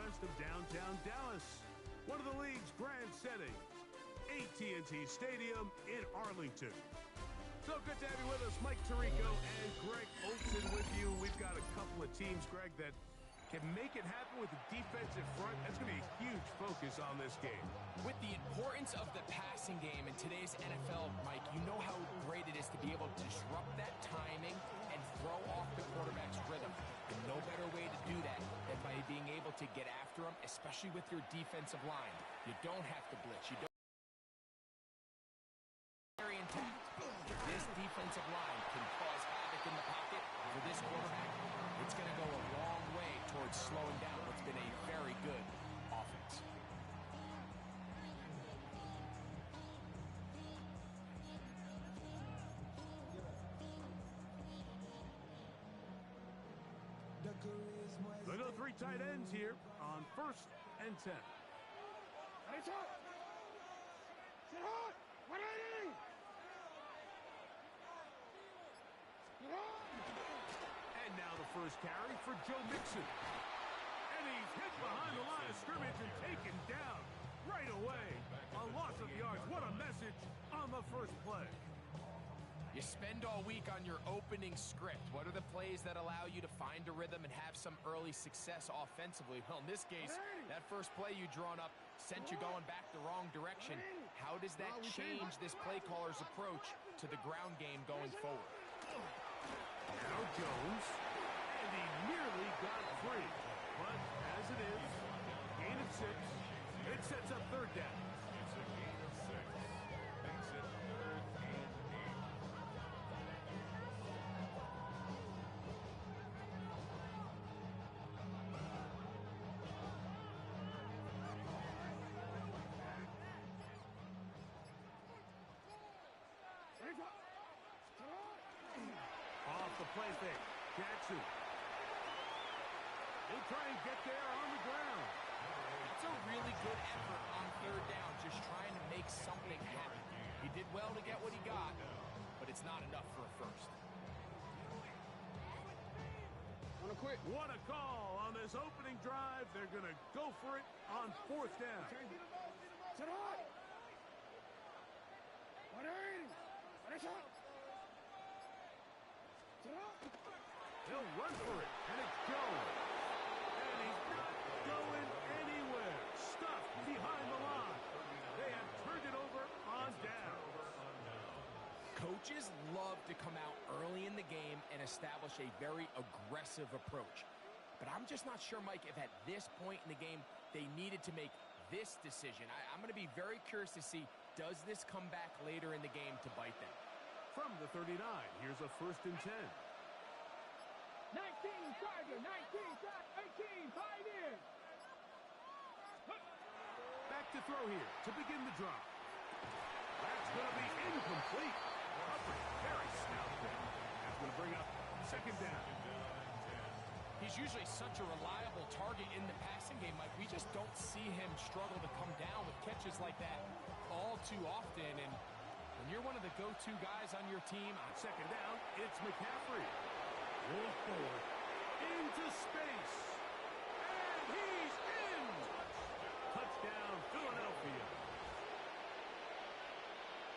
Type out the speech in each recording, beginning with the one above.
west of downtown Dallas, one of the league's grand settings, AT&T Stadium in Arlington. So good to have you with us. Mike Tirico and Greg Olson with you. We've got a couple of teams, Greg, that can make it happen with the defensive front. That's going to be a huge focus on this game. With the importance of the passing game in today's NFL, Mike, you know how great it is to be able to disrupt that timing and throw off the quarterback's rhythm. And no better way to do that than by being able to get after him, especially with your defensive line. You don't have to blitz. You don't very intact. This defensive line can cause havoc in the pocket for this quarterback. It's going to go a long way towards slowing down what's been a very good offense. They go three tight ends here on 1st and 10. And now the first carry for Joe Mixon. And he's hit behind the line of scrimmage and taken down right away. A loss of yards. What a message on the first play. You spend all week on your opening script. What are the plays that allow you to find a rhythm and have some early success offensively? Well, in this case, that first play you drawn up sent you going back the wrong direction. How does that change this play caller's approach to the ground game going forward? Now Jones, and he nearly got free. But as it is, gain of 6, it sets up 3rd down. It's a gain of 6. Makes it 3rd and 8. Off the play fake. Jackson. He'll try and get there on the ground. It's a really good effort on 3rd down, just trying to make something happen. He did well to get what he got, but it's not enough for a first. What a call on this opening drive. They're going to go for it on 4th down. He'll run for it, and it's Jones. And he's not going anywhere. Stuffed behind the line. They have turned it over on down. Coaches love to come out early in the game and establish a very aggressive approach. But I'm just not sure, Mike, if at this point in the game they needed to make this decision. I'm going to be very curious to see, does this come back later in the game to bite them? From the 39, here's a 1st and 10. 19, Tiger, 19, 18, fight in. Back to throw here to begin the drop. That's going to be incomplete. Very stout there. That's going to bring up 2nd down. He's usually such a reliable target in the passing game, Mike. We just don't see him struggle to come down with catches like that all too often. And when you're one of the go-to guys on your team, on 2nd down, it's McCaffrey. Roll forward into space. And he's in. Touchdown, Philadelphia.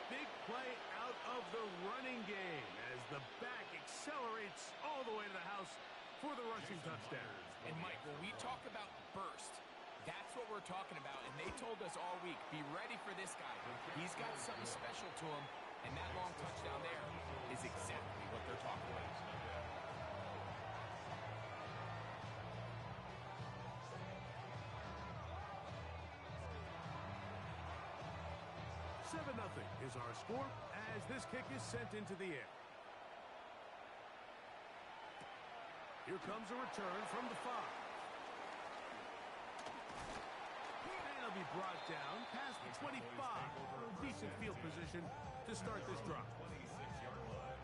Big play out of the running game as the back accelerates all the way to the house for the rushing touchdown. And Mike, when we talk about burst, that's what we're talking about. And they told us all week, be ready for this guy. He's got something special to him. And that long touchdown there is exactly what they're talking about. 7-0 is our score as this kick is sent into the air. Here comes a return from the 5. And he'll be brought down past the 25. Decent field position to start this drop. 26-yard line.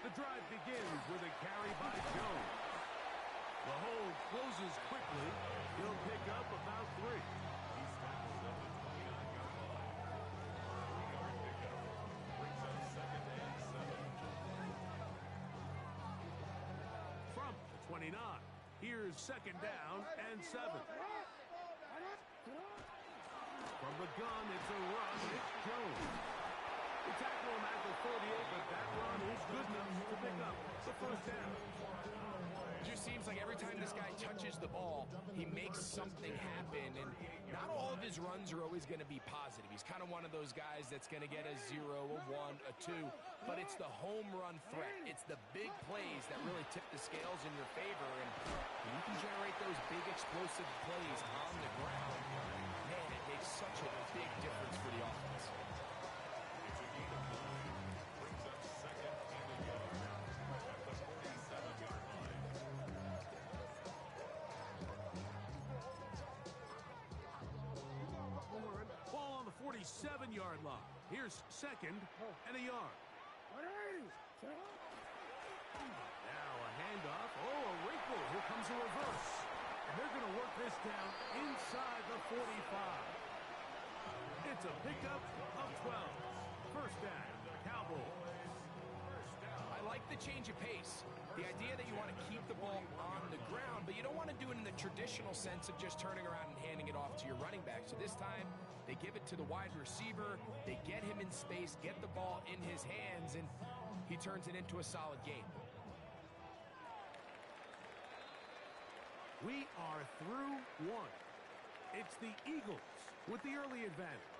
The drive begins with a carry by Jones. The hold closes quickly. He'll pick up about 3. He's tackled at the 29-yard line. 3-yard pickup. Brings up 2nd and 7. From the 29, here's 2nd down and 7. From the gun, it's a run. It's Jones. The tackle him at the 38, but that run is good enough to pick up the 1st down. It just seems like every time this guy touches the ball, he makes something happen, and not all of his runs are always going to be positive. He's kind of one of those guys that's going to get a 0, a 1, a 2, but it's the home run threat. It's the big plays that really tip the scales in your favor, and you can generate those big explosive plays on the ground. Man, it makes such a big difference for the offense. It's a gain of 9. Brings up 2nd and a yard at the 47-yard line. Ball on the 47-yard line. Here's 2nd and a yard. Now a handoff. Oh, a wrinkle. Here comes a reverse. And they're going to work this down inside the 45. It's a pickup of 12. 1st down, Cowboys. I like the change of pace. The idea that you want to keep the ball on the ground, but you don't want to do it in the traditional sense of just turning around and handing it off to your running back. So this time, they give it to the wide receiver. They get him in space, get the ball in his hands, and he turns it into a solid game. We are through 1. It's the Eagles with the early advantage.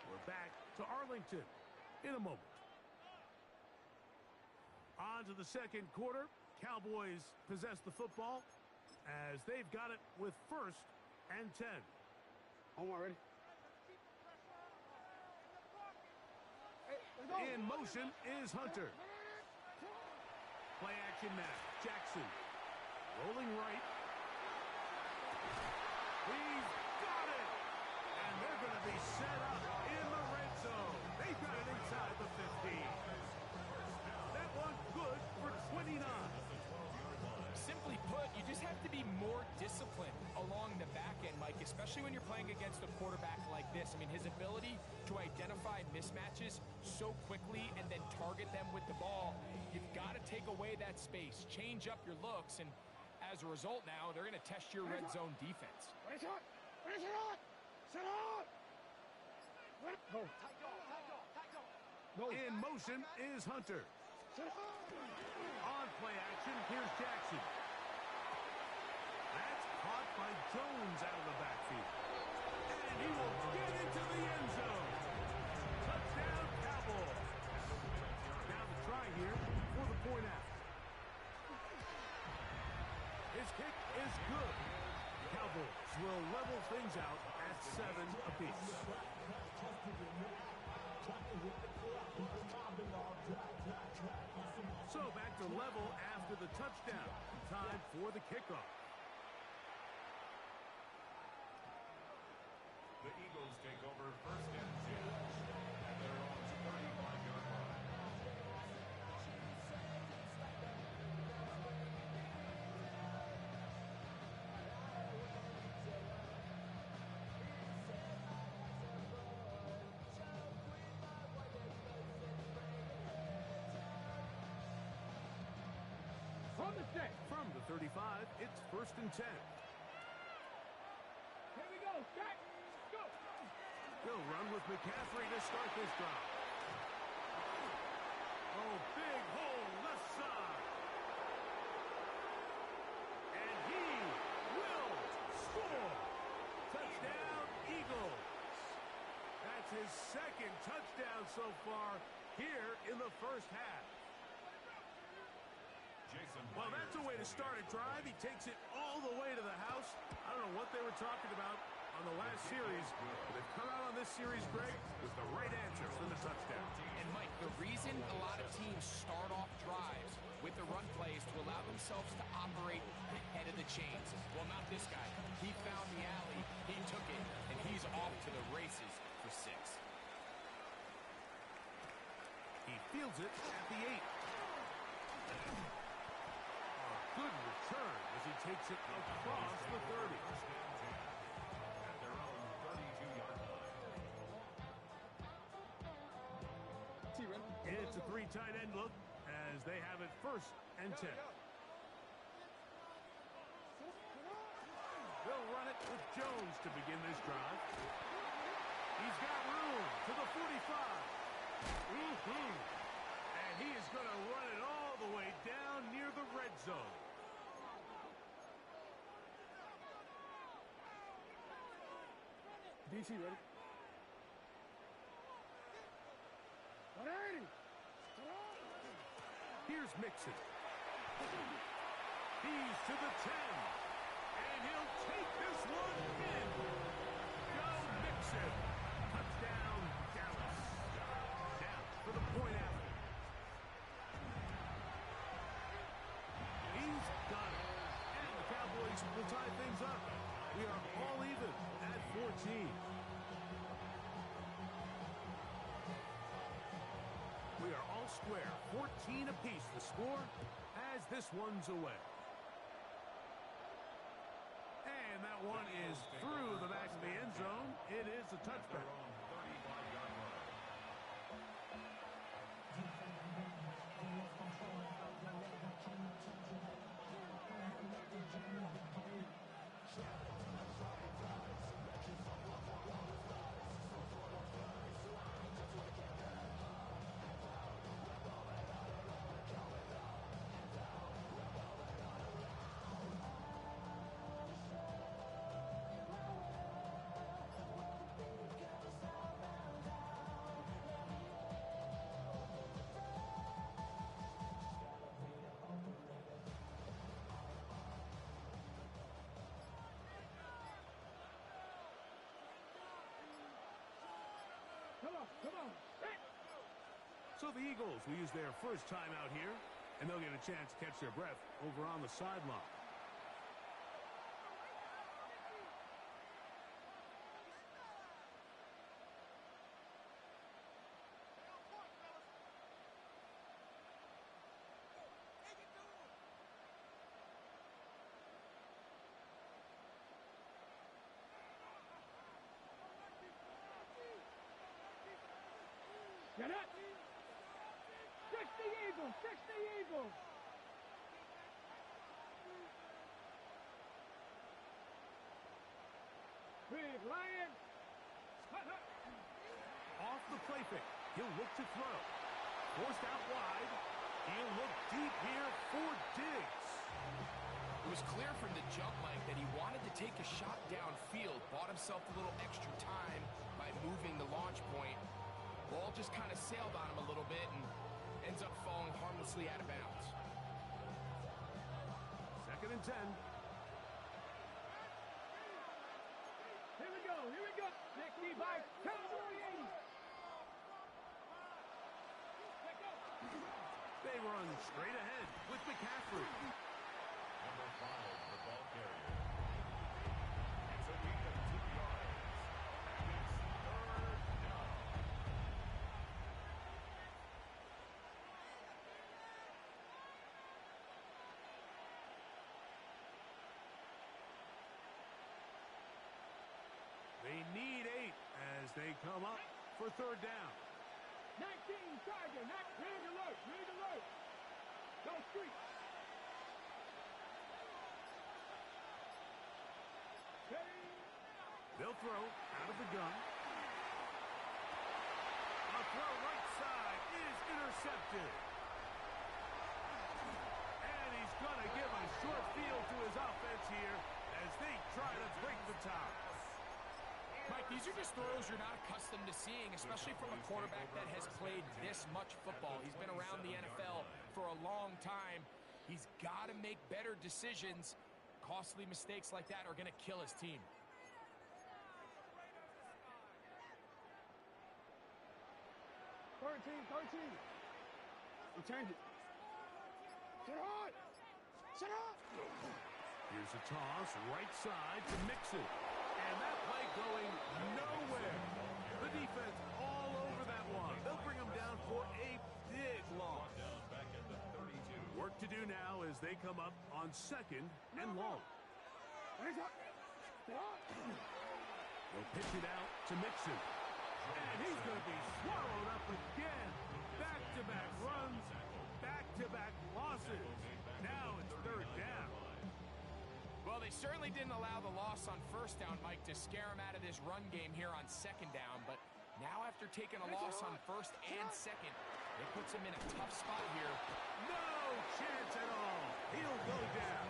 We're back to Arlington in a moment. On to the 2nd quarter. Cowboys possess the football as they've got it with 1st and 10. Ready? In motion is Hunter. Play action now. Jackson rolling right. He's got it! And they're going to be set up in the red zone. They've got it inside the 15. That one good for 29. Simply put, you just have to be more disciplined along the back end, Mike, especially when you're playing against a quarterback like this. I mean, his ability to identify mismatches so quickly and then target them with the ball, you've got to take away that space, change up your looks, and as a result now, they're going to test your red zone defense. In motion is Hunter. On play action, here's Jackson. That's caught by Jones out of the backfield. And he will get into the end zone. Touchdown, Cowboys. Now the try here for the point after. His kick is good. Cowboys will level things out at 7 apiece. So back to level after the touchdown. Time for the kickoff. The Eagles take over 1st and 10 at their own 35-yard line. From the set. From the 35, it's 1st and 10. Here we go. Jack. Go. He'll run with McCaffrey to start this drive. Oh, big hole left side. And he will score. Touchdown, Eagles. That's his 2nd touchdown so far here in the 1st half. Well, that's a way to start a drive. He takes it all the way to the house. I don't know what they were talking about on the last series, but they've come out on this series, Greg, with the right answer for the touchdown. And Mike, the reason a lot of teams start off drives with the run play is to allow themselves to operate ahead of the chains. Well, not this guy. He found the alley, he took it, and he's off to the races for 6. He fields it at the 8. Good return as he takes it across the 30. At their own 32-yard line. It's a 3 tight end look as they have it 1st and 10. They'll run it with Jones to begin this drive. He's got room to the 45. And he is going to run it all the way down near the red zone. DC ready? 180. Here's Mixon. He's to the 10. And he'll take this one in. Go Mixon. Touchdown, Dallas. Down for the point after. He's got it. And the Cowboys will tie things up. We are all even at 14. We are all square. 14 apiece the score as this one's away. And that one is through the back of the end zone. It is a touchback. Come on. Hey. So the Eagles will use their first time out here, and they'll get a chance to catch their breath over on the sideline. Get it. Fix the Eagles. Fix the Eagles. Big Lion. Off the play fake. He'll look to throw. Forced out wide. He'll look deep here for Diggs. It was clear from the jump, Mike, that he wanted to take a shot downfield, bought himself a little extra time by moving the launch point. Ball just kind of sailed on him a little bit and ends up falling harmlessly out of bounds. 2nd and 10. Here we go. Here we go. 60 by 10. Number 5, They run straight ahead with McCaffrey. the ball carrier. It's a gain of 2 yards. And it's 3rd down. They need 8 as they come up for 3rd down. 19 Tiger. Rig alert. Rig alert. Go street. They'll throw out of the gun. A throw right side is intercepted. And he's going to give a short field to his offense here as they try to break the tie. Mike, these are just throws you're not accustomed to seeing, especially from a quarterback that has played this much football. He's been around the NFL for a long time. He's got to make better decisions. Costly mistakes like that are going to kill his team. We'll change it. Sit hard. Sit hard. Here's a toss right side to Mixon. And that play going nowhere. The defense all over that one. They'll bring him down for a big loss. Down back at the 32. Work to do now as they come up on 2nd and long. They'll pitch it out to Mixon. And he's going to be swallowed up again. Back-to-back runs, back-to-back losses. Now it's 3rd down. Well, they certainly didn't allow the loss on 1st down, Mike, to scare him out of this run game here on 2nd down. But now after taking a loss on 1st and 2nd, it puts him in a tough spot here. No chance at all. He'll go down.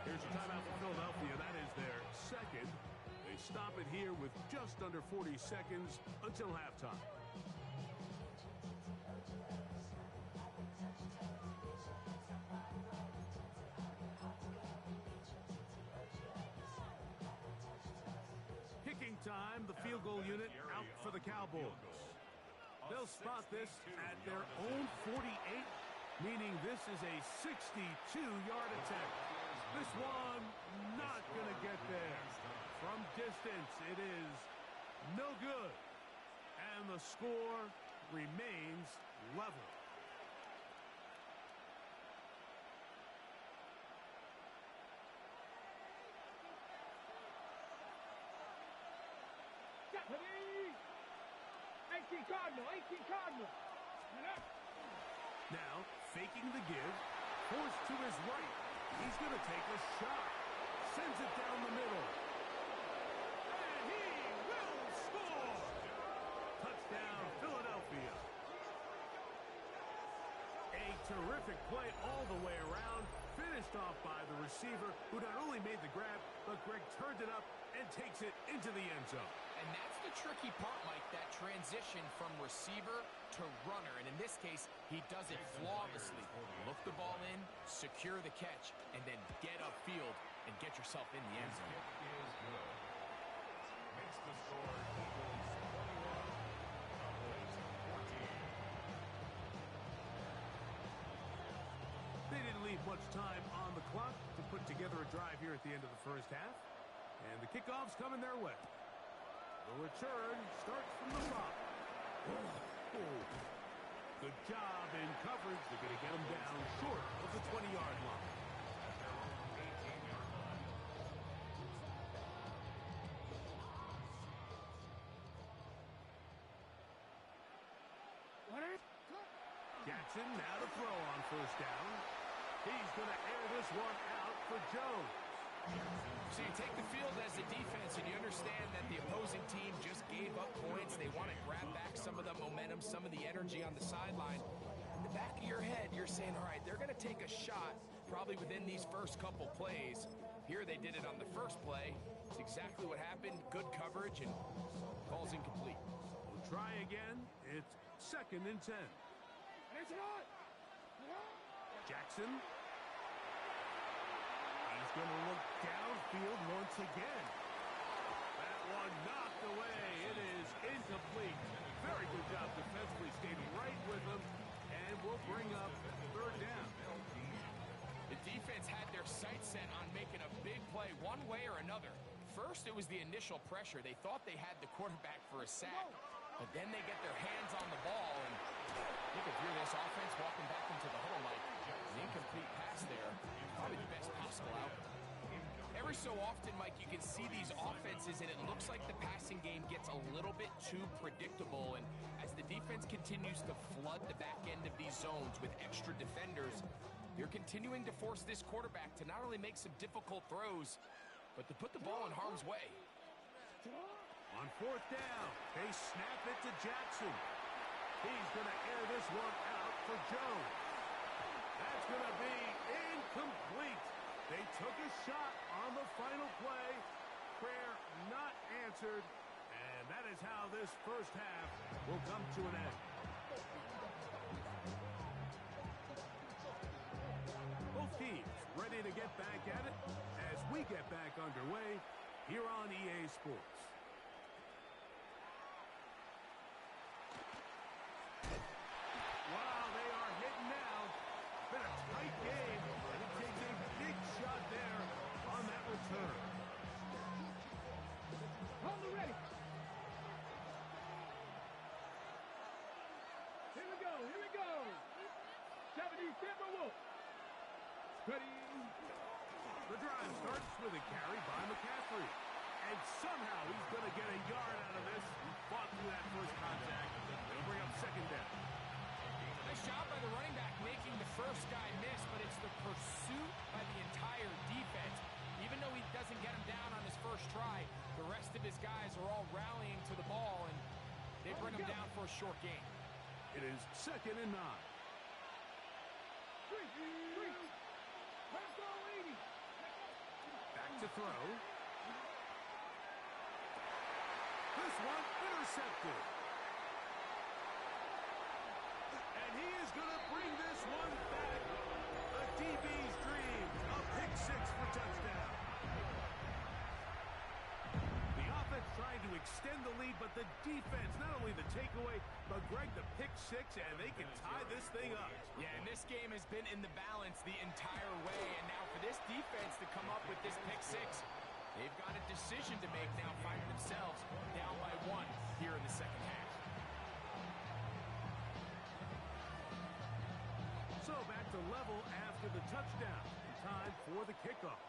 Here's your timeout for Philadelphia. That is their 2nd. They stop it here with just under 40 seconds until halftime. Kicking time, the field goal unit out for the Cowboys. They'll spot this at their own 48, meaning this is a 62-yard attempt. This one not going to get there. From distance, it is no good. And the score remains level. Deputy! 18 Cardinal, 18 Cardinal. Now, faking the give, forced to his right. He's going to take a shot. Sends it down the middle. And he will score! Touchdown, Philadelphia. A terrific play all the way around. Finished off by the receiver, who not only made the grab, but Greg turned it up and takes it into the end zone. And that's the tricky part, Mike, that transition from receiver to runner. And in this case, he does it flawlessly. Look the ball in, secure the catch, and then get upfield and get yourself in the end zone. Makes the score Eagles 21, Cowboys 14. They didn't leave much time on the clock to put together a drive here at the end of the 1st half. And the kickoff's coming their way. The return starts from the top. Good job in coverage. They're going to get him down short of the 20-yard line. Jackson now to throw on 1st down. He's going to air this one out for Jones. So you take the field as a defense and you understand that the opposing team just gave up points. They want to grab back some of the momentum, some of the energy on the sideline. In the back of your head, you're saying, all right, they're going to take a shot probably within these first couple plays. Here they did it on the first play. It's exactly what happened. Good coverage and ball's incomplete. We'll try again. It's 2nd and 10. Jackson. He's going to look downfield once again. That one knocked away. It is incomplete. Very good job defensively. Stayed right with him. And will bring up 3rd down. The defense had their sights set on making a big play one way or another. First, it was the initial pressure. They thought they had the quarterback for a sack. But then they get their hands on the ball. And you can hear this offense walking back into the huddle like an incomplete pass there. Probably the best possible outcome. Every so often, Mike, you can see these offenses, and it looks like the passing game gets a little bit too predictable. And as the defense continues to flood the back end of these zones with extra defenders, you're continuing to force this quarterback to not only make some difficult throws, but to put the ball in harm's way. On 4th down, they snap it to Jackson. He's going to air this one out for Jones. That's going to be incomplete. They took a shot on the final play. Prayer not answered. And that is how this 1st half will come to an end. Both teams ready to get back at it as we get back underway here on EA Sports. Wow, they are hitting now. Been a tight game, and it takes a big shot there on that return. Hold the ready. Timberwolves. Ready. The drive starts with a carry by McCaffrey. And somehow he's going to get a yard out of this. He fought through that first contact. It'll bring up second down. Nice job by the running back making the first guy miss, but it's the pursuit by the entire defense. Even though he doesn't get him down on his first try, the rest of his guys are all rallying to the ball, and they bring him down for a short gain. It is 2nd and 9. Back to throw. This one intercepted. And he is going to bring this one back. A DB's dream. A pick six for touchdown. The offense trying to extend the lead, but the defense, not only the takeaway, but Greg, the pick six, and they can tie this thing up. Yeah, and this game has been in the balance the entire way, and now for this defense to come up with this pick six, they've got a decision to make now, finding themselves down by 1 here in the second half. So back to level after the touchdown. Time for the kickoff.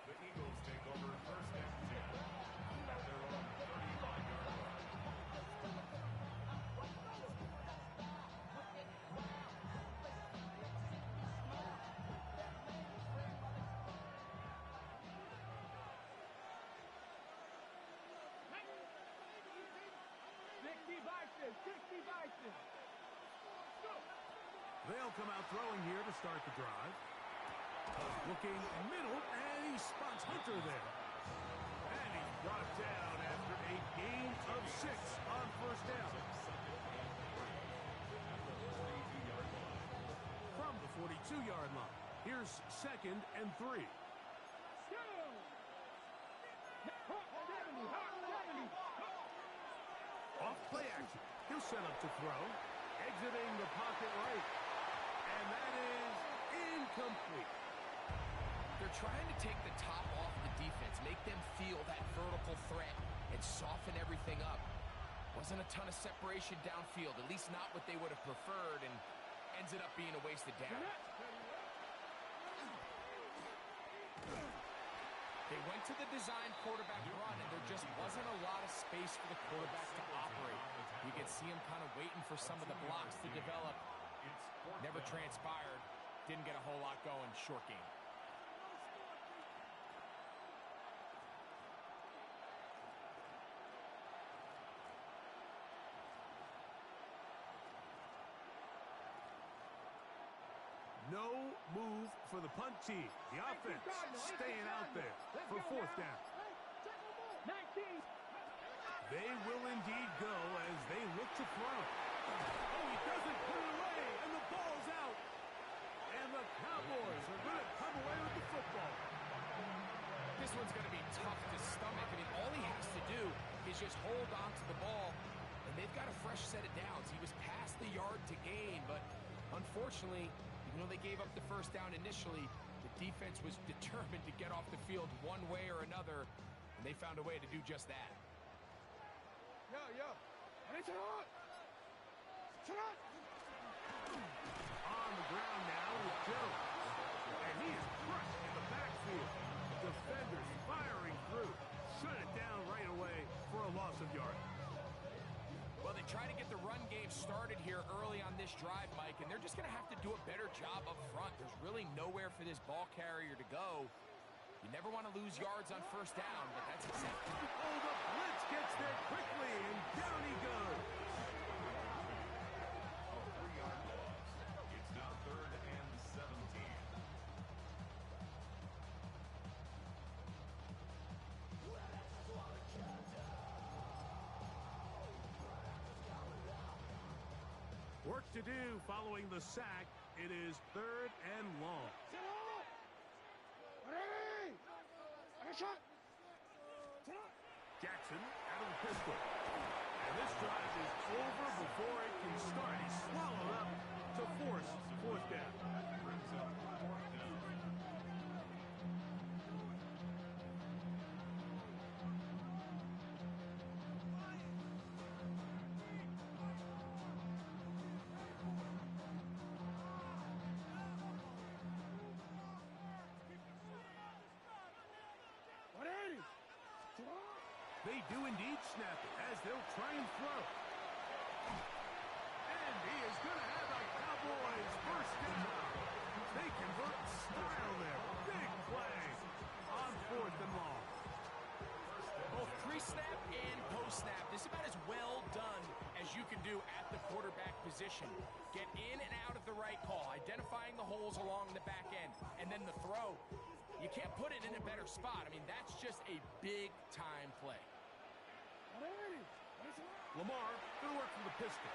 The Eagles take over 1st and 10 at their own 35-yard line. They'll come out throwing here to start the drive. Looking middle, and he spots Hunter there. And he's brought down after a gain of 6 on 1st down. From the 42-yard line, here's 2nd and 3. Off play action. He'll set up to throw. Exiting the pocket right. And that is incomplete. They're trying to take the top off the defense, make them feel that vertical threat, and soften everything up. Wasn't a ton of separation downfield, at least not what they would have preferred, and ends up being a wasted down. They went to the design quarterback run, and there just wasn't a lot of space for the quarterback to operate. You could see him kind of waiting for some of the blocks to develop. Never transpired. Didn't get a whole lot going. Short game. No move for the punt team. The offense staying out there for 4th down. They will indeed go as they look to throw. Oh, he doesn't put it away, and the ball's out. And the Cowboys are going to come away with the football. This one's going to be tough to stomach. I mean, all he has to do is just hold on to the ball, and they've got a fresh set of downs. He was past the yard to gain, but unfortunately, even though they gave up the 1st down initially, the defense was determined to get off the field one way or another, and they found a way to do just that. On the ground now with Jones. And he is crushed in the backfield. Defenders firing through. Shut it down right away for a loss of yardage. Well, they try to get the run game started here early on this drive, Mike, and they're just going to have to do a better job up front. There's really nowhere for this ball carrier to go. You never want to lose yards on 1st down, but that's acceptable. Oh, the blitz gets there quickly, and down he goes. A 3-yard loss. It's now 3rd and 17. Work to do following the sack. It is 3rd and long. Jackson out of the pistol. And this drive is over before it can start. He's swallowed up to force 4th down. Brings up 4th down. They do indeed snap it as they'll try and throw. And he is going to have a Cowboys first down. They convert style there. Big play on 4th and long. Both pre-snap and post-snap, this is about as well done as you can do at the quarterback position. Get in and out of the right call, identifying the holes along the back end, and then the throw. You can't put it in a better spot. I mean, that's just a big-time play. Lamar going to work from the pistol.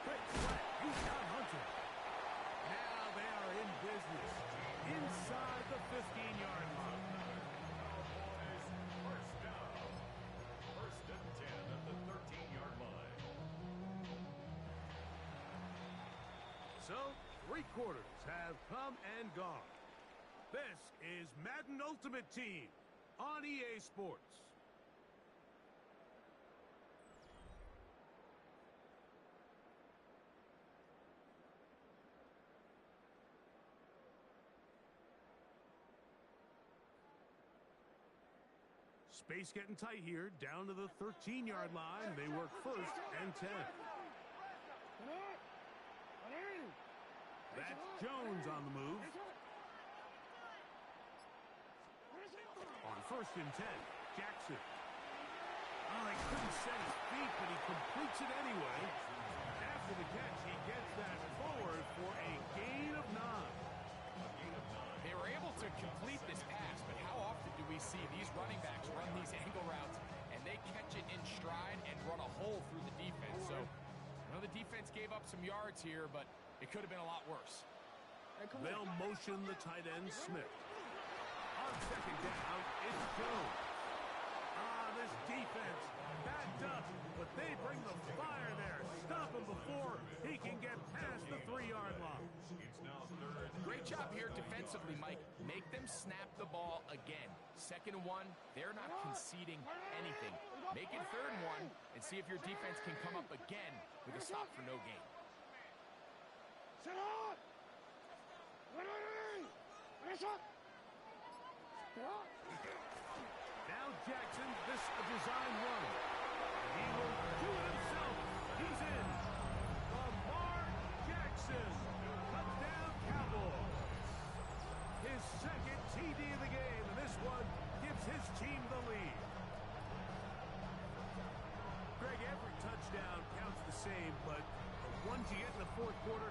Quick flat. He's got Hunter. Now they are in business inside the 15-yard line. First down. First and 10 at the 13-yard line. So, 3 quarters have come and gone. This is Madden Ultimate Team on EA Sports. Space getting tight here, down to the 13-yard line. They work 1st and 10. That's Jones on the move. On 1st and 10, Jackson. Oh, he couldn't set his feet, but he completes it anyway. After the catch, he gets that forward for a gain of 9. They were able to complete this pass, but how often do we see these running backs run these angle routes and they catch it in stride and run a hole through the defense? So, I know the defense gave up some yards here, but it could have been a lot worse. They'll motion the tight end, Smith. On 2nd down, it's Jones. This defense backed up, but they bring the fire there. Stop him before he can get past the 3-yard line. It's now 3rd. Great job here defensively, Mike. Make them snap the ball again. 2nd and 1, they're not conceding anything. Make it 3rd and 1 and see if your defense can come up again with a stop for no gain. Now Jackson, this a design run. He will do it himself. He's in. Lamar Jackson. Touchdown Cowboys. His 2nd TD of the game, and this one gives his team the lead. Greg, every touchdown counts the same, but the ones you get in the 4th quarter,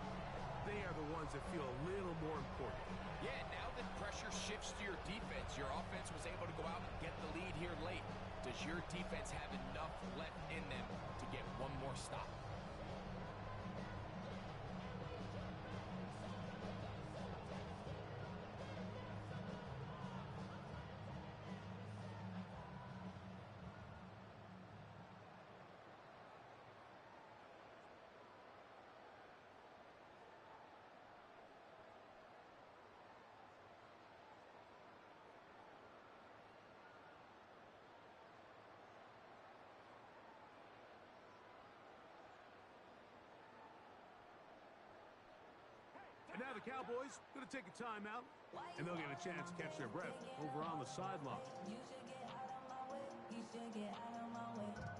they are the ones that feel a little more important. Yeah, now that pressure shifts to your defense, your offense was able to go out and get the lead here late. Does your defense have enough left in them to get one more stop? And now the Cowboys going to take a timeout, and they'll get a chance to catch their breath over on the sideline. You should get out of my way. You should get out of my way.